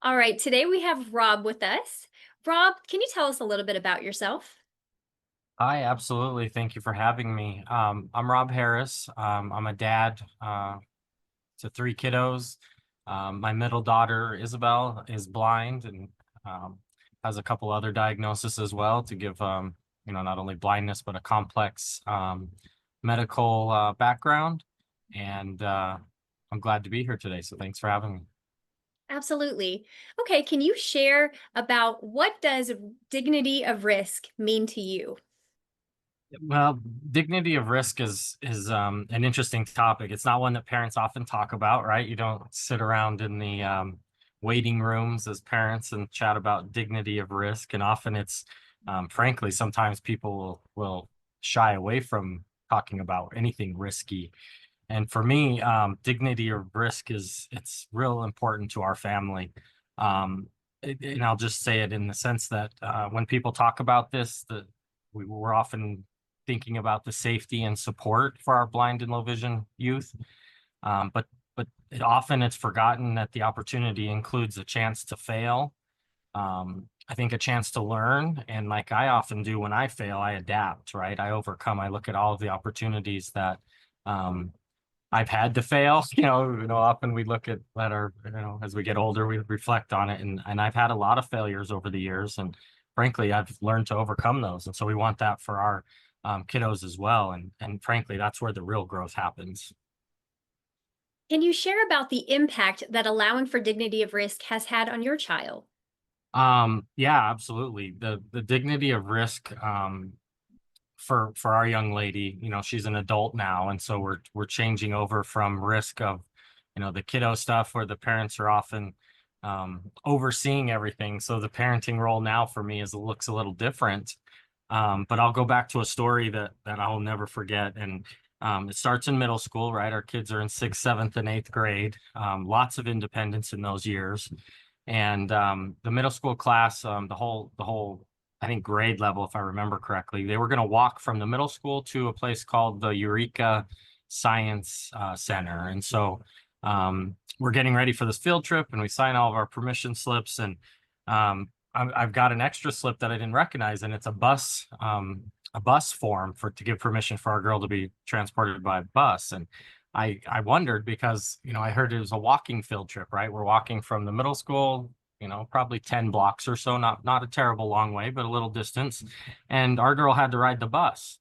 All right, today we have Rob with us. Rob, can you tell us a little bit about yourself? Hi, absolutely. Thank you for having me. I'm Rob Harris. I'm a dad to three kiddos. My middle daughter, Isabel, is blind and has a couple other diagnoses as well to give, not only blindness, but a complex medical background. And I'm glad to be here today. So thanks for having me. Absolutely. Okay, can you share about what does dignity of risk mean to you? Well, dignity of risk is an interesting topic. It's not one that parents often talk about, right? You don't sit around in the waiting rooms as parents and chat about dignity of risk. And often it's, frankly, sometimes people will shy away from talking about anything risky. And for me, dignity of risk it's real important to our family. And I'll just say it in the sense that when people talk about this, we're often thinking about the safety and support for our blind and low vision youth. But often it's forgotten that the opportunity includes a chance to fail. I think a chance to learn, and like I often do when I fail, I adapt, right? I overcome. I look at all of the opportunities that um, I've had to fail. Often we look at our, as we get older, we reflect on it, and I've had a lot of failures over the years, and frankly, I've learned to overcome those, and so we want that for our kiddos as well, and frankly, that's where the real growth happens. Can you share about the impact that allowing for dignity of risk has had on your child? Yeah, absolutely. The dignity of risk for our young lady, she's an adult now, and so we're changing over from risk of, the kiddo stuff where the parents are often overseeing everything. So the parenting role now for me is looks a little different. But I'll go back to a story that I'll never forget. And it starts in middle school, right? Our kids are in sixth, seventh, and eighth grade. Lots of independence in those years. And the middle school class, the whole I think grade level, if I remember correctly, they were going to walk from the middle school to a place called the Eureka Science Center. And so we're getting ready for this field trip, and we sign all of our permission slips. And I've got an extra slip that I didn't recognize, and it's a bus form for to give permission for our girl to be transported by bus. And I wondered because I heard it was a walking field trip, right? We're walking from the middle school, probably 10 blocks or so, not a terrible long way, but a little distance. And our girl had to ride the bus.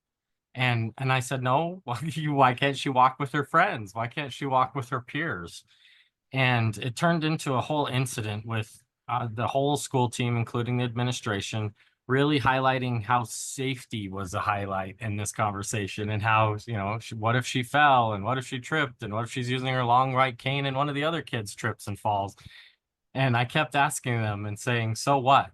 And I said, no, why can't she walk with her friends? Why can't she walk with her peers? And it turned into a whole incident with the whole school team, including the administration, really highlighting how safety was a highlight in this conversation, and how, what if she fell, and what if she tripped, and what if she's using her long right cane and one of the other kids trips and falls. And I kept asking them and saying, so what?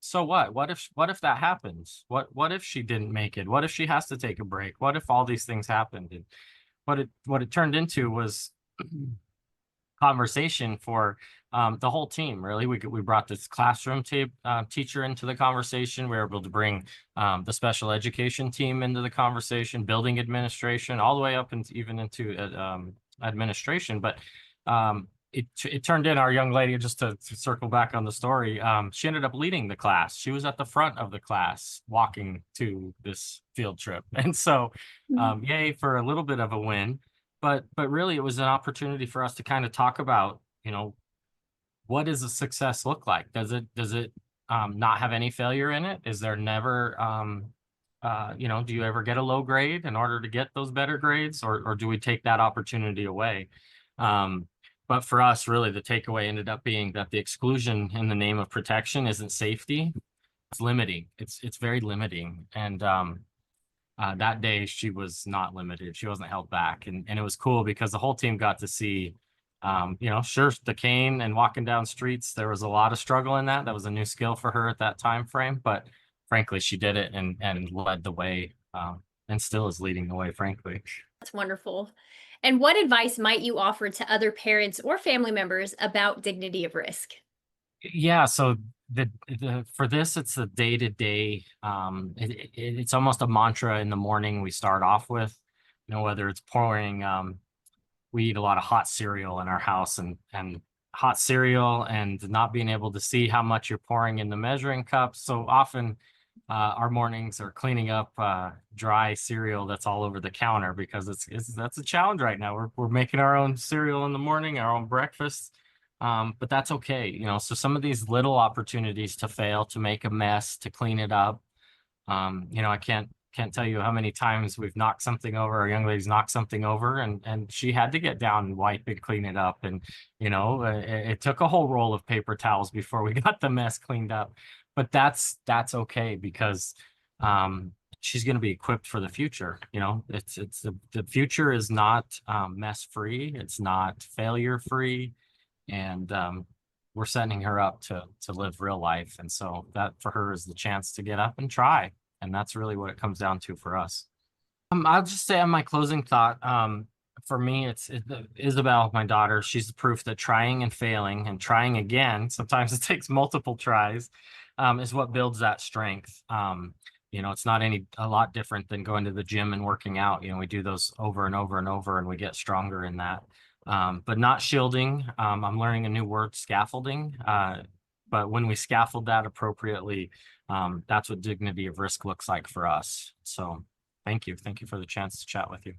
So what? What if that happens? What if she didn't make it? What if she has to take a break? What if all these things happened? And what it turned into was conversation for the whole team. Really, we brought this classroom teacher into the conversation. We were able to bring the special education team into the conversation, building administration, all the way up and even into administration. But it turned in our young lady, just to circle back on the story. She ended up leading the class. She was at the front of the class walking to this field trip, and so yay for a little bit of a win. But really, it was an opportunity for us to kind of talk about, what does a success look like? Does it not have any failure in it? Is there never do you ever get a low grade in order to get those better grades, or do we take that opportunity away? Um, but for us, really, the takeaway ended up being that the exclusion in the name of protection isn't safety. It's limiting. It's very limiting. And that day she was not limited. She wasn't held back. And it was cool because the whole team got to see, sure, the cane and walking down streets, there was a lot of struggle in that. That was a new skill for her at that time frame. But frankly, she did it and led the way, and still is leading the way, frankly. That's wonderful. And what advice might you offer to other parents or family members about dignity of risk? Yeah, so the for this, it's the day to day. It's almost a mantra in the morning we start off with, whether it's pouring. We eat a lot of hot cereal in our house, and hot cereal and not being able to see how much you're pouring in the measuring cup. So often our mornings are cleaning up dry cereal that's all over the counter because that's a challenge right now. We're making our own cereal in the morning, our own breakfast. But that's okay, you know. So some of these little opportunities to fail, to make a mess, to clean it up. You know, I can't tell you how many times we've knocked something over, our young lady's knocked something over, and she had to get down and wipe and clean it up. And, you know, it took a whole roll of paper towels before we got the mess cleaned up. But that's okay because she's going to be equipped for the future. You know, it's the future is not mess free, it's not failure free, and we're setting her up to live real life. And so that for her is the chance to get up and try. And that's really what it comes down to for us. I'll just say on my closing thought, for me, it's Isabel, my daughter. She's the proof that trying and failing and trying again, sometimes it takes multiple tries, is what builds that strength. You know, it's not a lot different than going to the gym and working out. You know, we do those over and over and over, and we get stronger in that. But not shielding. I'm learning a new word, scaffolding. But when we scaffold that appropriately, that's what dignity of risk looks like for us. So thank you. Thank you for the chance to chat with you.